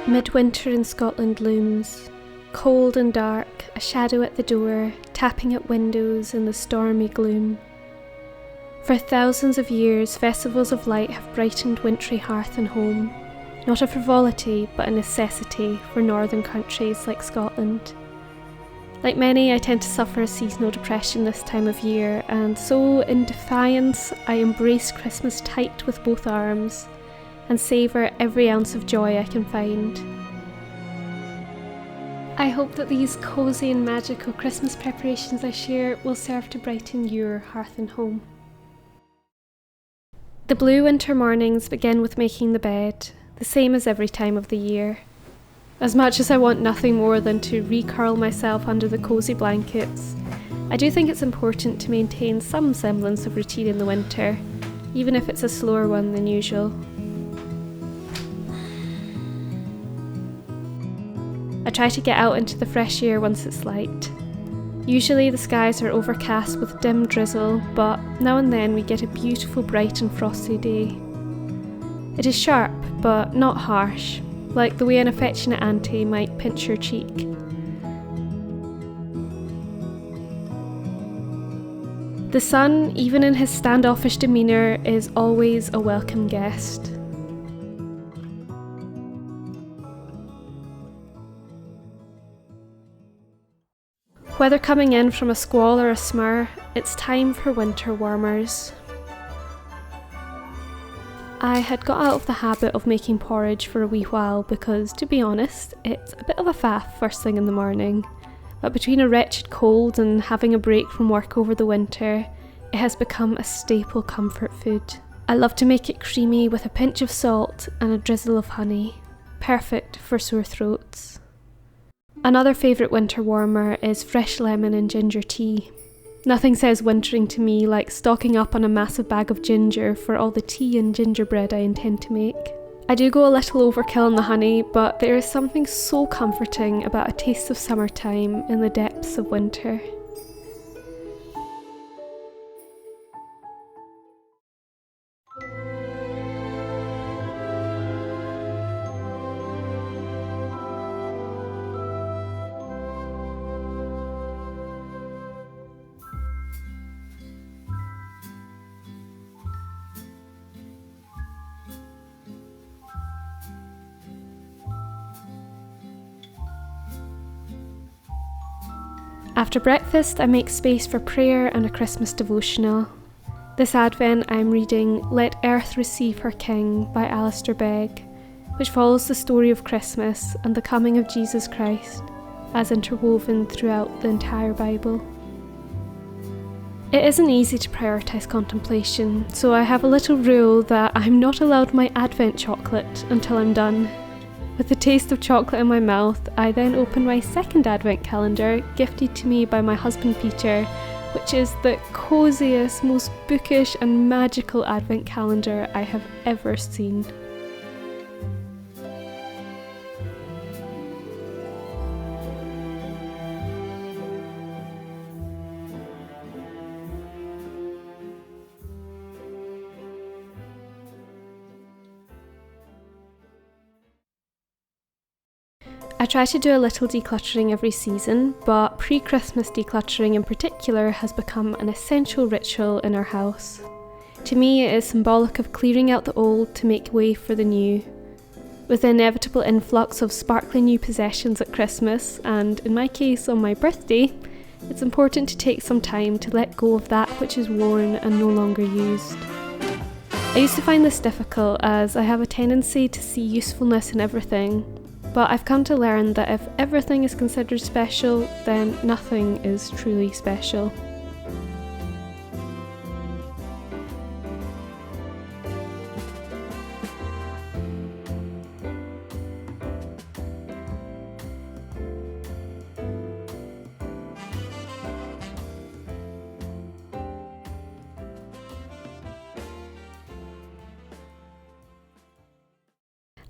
Midwinter in Scotland looms, cold and dark, a shadow at the door, tapping at windows in the stormy gloom. For thousands of years, festivals of light have brightened wintry hearth and home, not a frivolity, but a necessity for northern countries like Scotland. Like many, I tend to suffer seasonal depression this time of year, and so, in defiance, I embrace Christmas tight with both arms, and savour every ounce of joy I can find. I hope that these cosy and magical Christmas preparations I share will serve to brighten your hearth and home. The blue winter mornings begin with making the bed, the same as every time of the year. As much as I want nothing more than to recurl myself under the cosy blankets, I do think it's important to maintain some semblance of routine in the winter, even if it's a slower one than usual. I try to get out into the fresh air once it's light. Usually the skies are overcast with dim drizzle, but now and then we get a beautiful bright and frosty day. It is sharp, but not harsh, like the way an affectionate auntie might pinch your cheek. The sun, even in his standoffish demeanour, is always a welcome guest. Whether coming in from a squall or a smurr, it's time for winter warmers. I had got out of the habit of making porridge for a wee while because, to be honest, it's a bit of a faff first thing in the morning. But between a wretched cold and having a break from work over the winter, it has become a staple comfort food. I love to make it creamy with a pinch of salt and a drizzle of honey. Perfect for sore throats. Another favourite winter warmer is fresh lemon and ginger tea. Nothing says wintering to me like stocking up on a massive bag of ginger for all the tea and gingerbread I intend to make. I do go a little overkill on the honey, but there is something so comforting about a taste of summertime in the depths of winter. After breakfast, I make space for prayer and a Christmas devotional. This Advent, I am reading Let Earth Receive Her King by Alistair Begg, which follows the story of Christmas and the coming of Jesus Christ, as interwoven throughout the entire Bible. It isn't easy to prioritise contemplation, so I have a little rule that I'm not allowed my Advent chocolate until I'm done. With the taste of chocolate in my mouth, I then open my second Advent calendar, gifted to me by my husband Peter, which is the cosiest, most bookish and magical Advent calendar I have ever seen. I try to do a little decluttering every season, but pre-Christmas decluttering in particular has become an essential ritual in our house. To me, it is symbolic of clearing out the old to make way for the new. With the inevitable influx of sparkling new possessions at Christmas, and in my case on my birthday, it's important to take some time to let go of that which is worn and no longer used. I used to find this difficult as I have a tendency to see usefulness in everything. But I've come to learn that if everything is considered special, then nothing is truly special.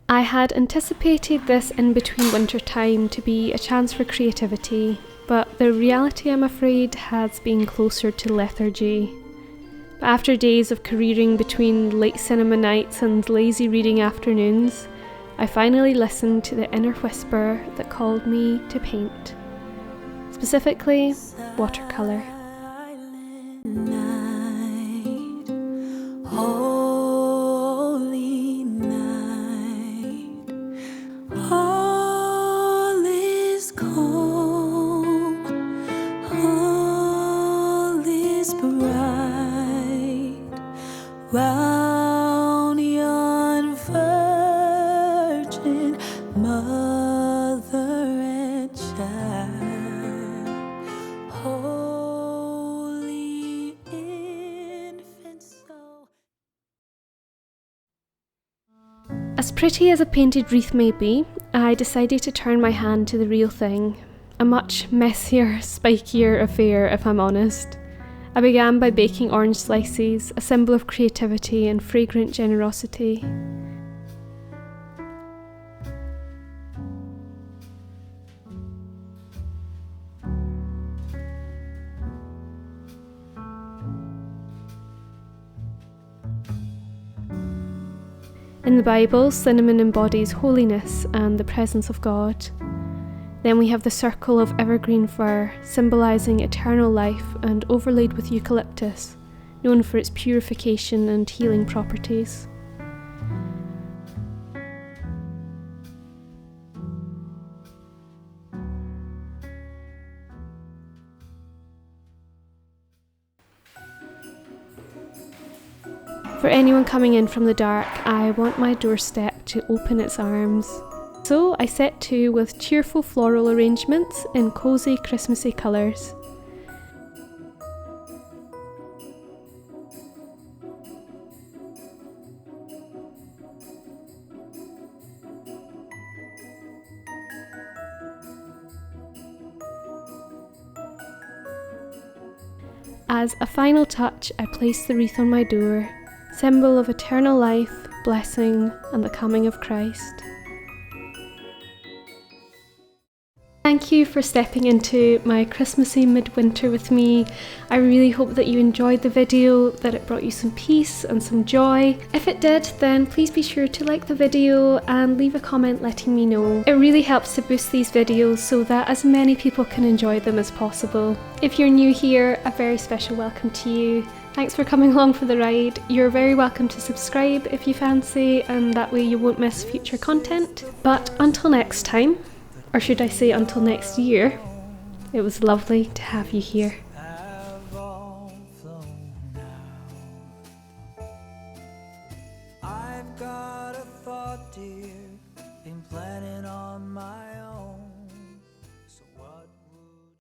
I had anticipated this in-between winter time to be a chance for creativity, but the reality, I'm afraid, has been closer to lethargy. But after days of careering between late cinema nights and lazy reading afternoons, I finally listened to the inner whisper that called me to paint, specifically watercolour. Holy night, all is calm, all is bright, round yon virgin mother and child, holy infant soul. As pretty as a painted wreath may be, I decided to turn my hand to the real thing. A much messier, spikier affair, if I'm honest. I began by baking orange slices, a symbol of creativity and fragrant generosity. In the Bible, cinnamon embodies holiness and the presence of God. Then we have the circle of evergreen fir, symbolising eternal life and overlaid with eucalyptus, known for its purification and healing properties. For anyone coming in from the dark, I want my doorstep to open its arms. So I set to with cheerful floral arrangements in cosy Christmassy colours. As a final touch, I placed the wreath on my door, symbol of eternal life, blessing, and the coming of Christ. Thank you for stepping into my Christmassy midwinter with me. I really hope that you enjoyed the video, that it brought you some peace and some joy. If it did, then please be sure to like the video and leave a comment letting me know. It really helps to boost these videos so that as many people can enjoy them as possible. If you're new here, a very special welcome to you. Thanks for coming along for the ride. You're very welcome to subscribe if you fancy, and that way you won't miss future content. But until next time, or should I say until next year, it was lovely to have you here. Have all flown out. I've got a thought, dear, been planning on my